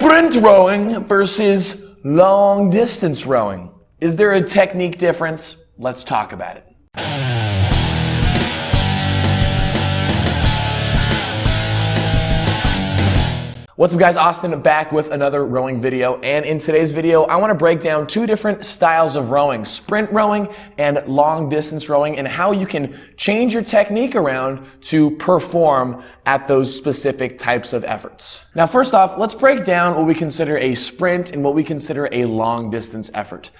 Sprint rowing versus long distance rowing. Is there a technique difference? Let's talk about it. What's up guys, Austin back with another rowing video, and in today's video I want to break down two different styles of rowing, sprint rowing and long distance rowing, and how you can change your technique around to perform at those specific types of efforts. Now first off, let's break down what we consider a sprint and what we consider a long distance effort.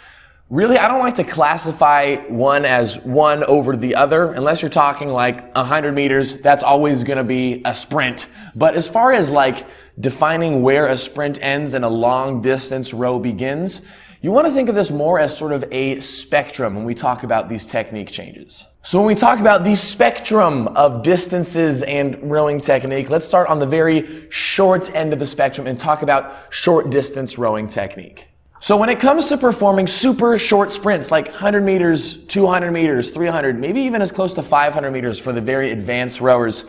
Really, I don't like to classify one as one over the other. Unless you're talking like 100 meters, that's always going to be a sprint. But as far as like defining where a sprint ends and a long distance row begins, you want to think of this more as sort of a spectrum when we talk about these technique changes. So when we talk about the spectrum of distances and rowing technique, let's start on the very short end of the spectrum and talk about short distance rowing technique. So when it comes to performing super short sprints like 100 meters, 200 meters, 300, maybe even as close to 500 meters for the very advanced rowers,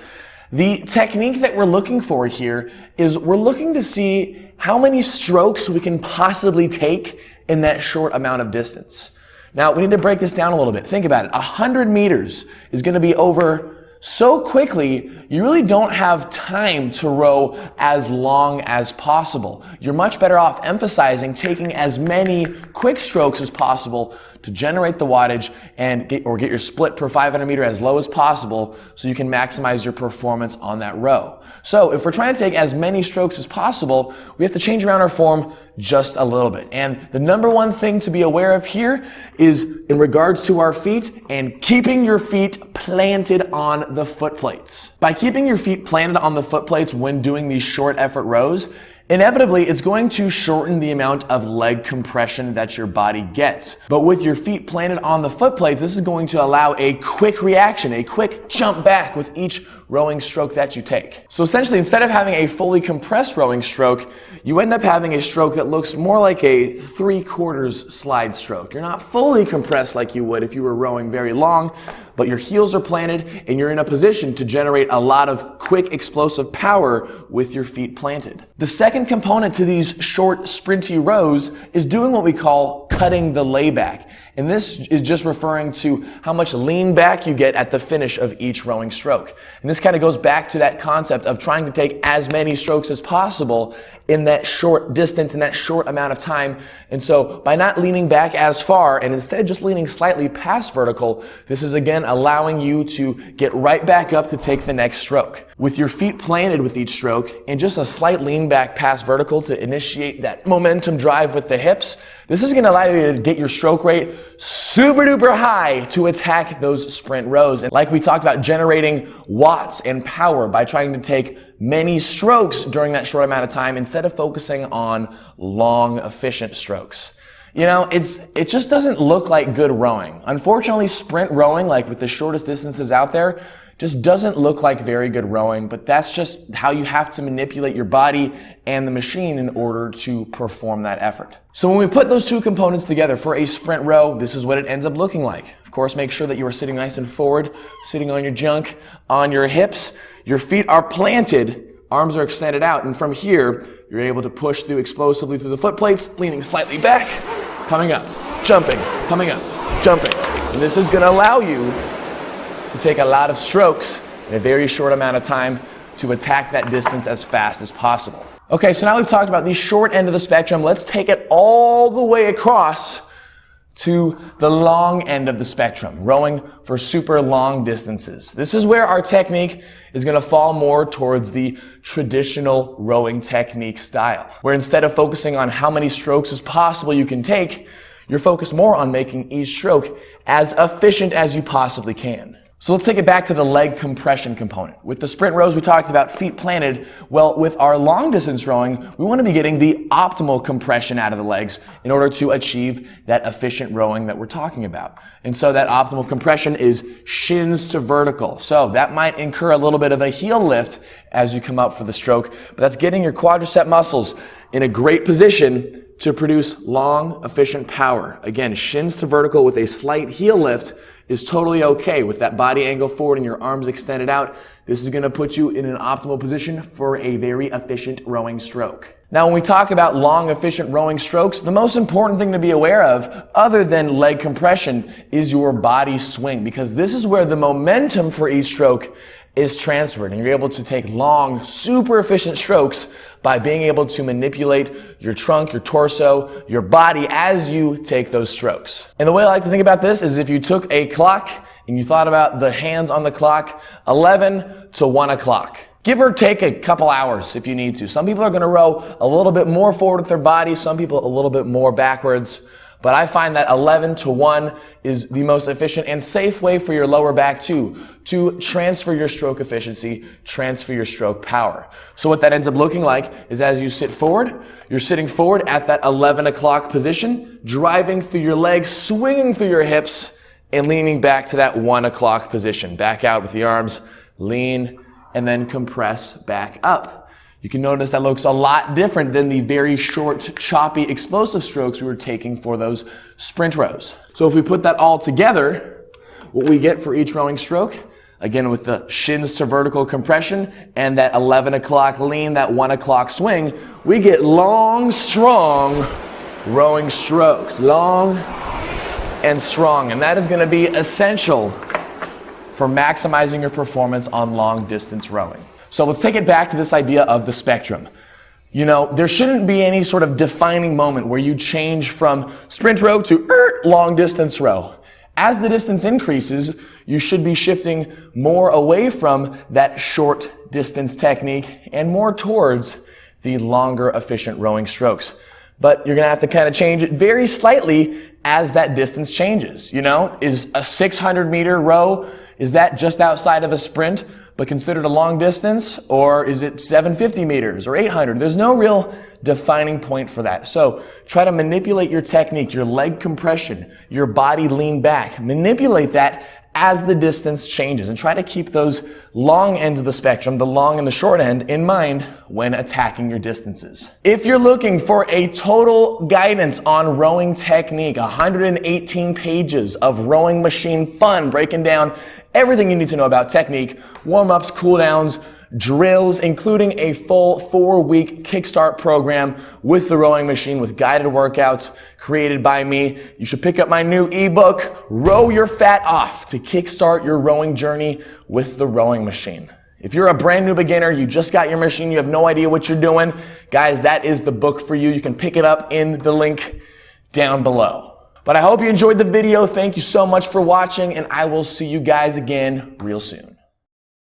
the technique that we're looking for here is we're looking to see how many strokes we can possibly take in that short amount of distance. Now, we need to break this down a little bit. Think about it. 100 meters is going to be over so quickly, you really don't have time to row as long as possible. You're much better off emphasizing taking as many quick strokes as possible to generate the wattage and get your split per 500 meter as low as possible so you can maximize your performance on that row. So if we're trying to take as many strokes as possible, we have to change around our form just a little bit. And the number one thing to be aware of here is in regards to our feet and keeping your feet planted on the foot plates. By keeping your feet planted on the foot plates when doing these short effort rows, inevitably, it's going to shorten the amount of leg compression that your body gets. But with your feet planted on the foot plates, this is going to allow a quick reaction, a quick jump back with each rowing stroke that you take. So essentially, instead of having a fully compressed rowing stroke, you end up having a stroke that looks more like a 3/4 slide stroke. You're not fully compressed like you would if you were rowing very long, but your heels are planted and you're in a position to generate a lot of quick explosive power with your feet planted. The second component to these short sprinty rows is doing what we call cutting the layback. And this is just referring to how much lean back you get at the finish of each rowing stroke. And this kind of goes back to that concept of trying to take as many strokes as possible in that short distance, in that short amount of time. And so by not leaning back as far and instead just leaning slightly past vertical, this is again allowing you to get right back up to take the next stroke. With your feet planted with each stroke and just a slight lean back past vertical to initiate that momentum drive with the hips, this is going to allow you to get your stroke rate super duper high to attack those sprint rows. And like we talked about, generating watts and power by trying to take many strokes during that short amount of time instead of focusing on long, efficient strokes. You know, it just doesn't look like good rowing. Unfortunately, sprint rowing, like with the shortest distances out there, just doesn't look like very good rowing, but that's just how you have to manipulate your body and the machine in order to perform that effort. So when we put those two components together for a sprint row, this is what it ends up looking like. Of course, make sure that you are sitting nice and forward, sitting on your junk, on your hips. Your feet are planted, arms are extended out, and from here, you're able to push through explosively through the foot plates, leaning slightly back, coming up, jumping, coming up, jumping. And this is going to allow you to take a lot of strokes in a very short amount of time to attack that distance as fast as possible. Okay, so now we've talked about the short end of the spectrum. Let's take it all the way across to the long end of the spectrum, rowing for super long distances. This is where our technique is going to fall more towards the traditional rowing technique style, where instead of focusing on how many strokes as possible you can take, you're focused more on making each stroke as efficient as you possibly can. So let's take it back to the leg compression component. With the sprint rows, we talked about feet planted. Well, with our long distance rowing, we want to be getting the optimal compression out of the legs in order to achieve that efficient rowing that we're talking about. And so that optimal compression is shins to vertical. So that might incur a little bit of a heel lift as you come up for the stroke, but that's getting your quadricep muscles in a great position to produce long, efficient power. Again, shins to vertical with a slight heel lift is totally okay with that body angle forward and your arms extended out. This is going to put you in an optimal position for a very efficient rowing stroke. Now, when we talk about long, efficient rowing strokes, the most important thing to be aware of, other than leg compression, is your body swing, because this is where the momentum for each stroke is transferred, and you're able to take long, super efficient strokes by being able to manipulate your trunk, your torso, your body as you take those strokes. And the way I like to think about this is if you took a clock and you thought about the hands on the clock, 11 to 1 o'clock. Give or take a couple hours if you need to. Some people are going to row a little bit more forward with their body, some people a little bit more backwards. But I find that 11 to 1 is the most efficient and safe way for your lower back to transfer your stroke efficiency, transfer your stroke power. So what that ends up looking like is as you sit forward, you're sitting forward at that 11 o'clock position, driving through your legs, swinging through your hips, and leaning back to that 1 o'clock position. Back out with the arms, lean, and then compress back up. You can notice that looks a lot different than the very short, choppy, explosive strokes we were taking for those sprint rows. So if we put that all together, what we get for each rowing stroke, again with the shins to vertical compression and that 11 o'clock lean, that 1 o'clock swing, we get long, strong rowing strokes. Long and strong. And that is going to be essential for maximizing your performance on long distance rowing. So let's take it back to this idea of the spectrum. You know, there shouldn't be any sort of defining moment where you change from sprint row to long distance row. As the distance increases, you should be shifting more away from that short distance technique and more towards the longer efficient rowing strokes. But you're gonna have to kind of change it very slightly as that distance changes. You know, is a 600-meter row, is that just outside of a sprint, but considered a long distance? Or is it 750 meters or 800? There's no real defining point for that. So try to manipulate your technique, your leg compression, your body lean back. Manipulate that as the distance changes and try to keep those long ends of the spectrum, the long and the short end, in mind when attacking your distances. If you're looking for a total guidance on rowing technique, 118 pages of rowing machine fun, breaking down everything you need to know about technique, warm-ups, cool-downs, drills, including a full 4-week kickstart program with the rowing machine with guided workouts created by me. You should pick up my new ebook, Row Your Fat Off, to kickstart your rowing journey with the rowing machine. If you're a brand new beginner, you just got your machine, you have no idea what you're doing, guys, that is the book for you. You can pick it up in the link down below. But I hope you enjoyed the video. Thank you so much for watching, and I will see you guys again real soon.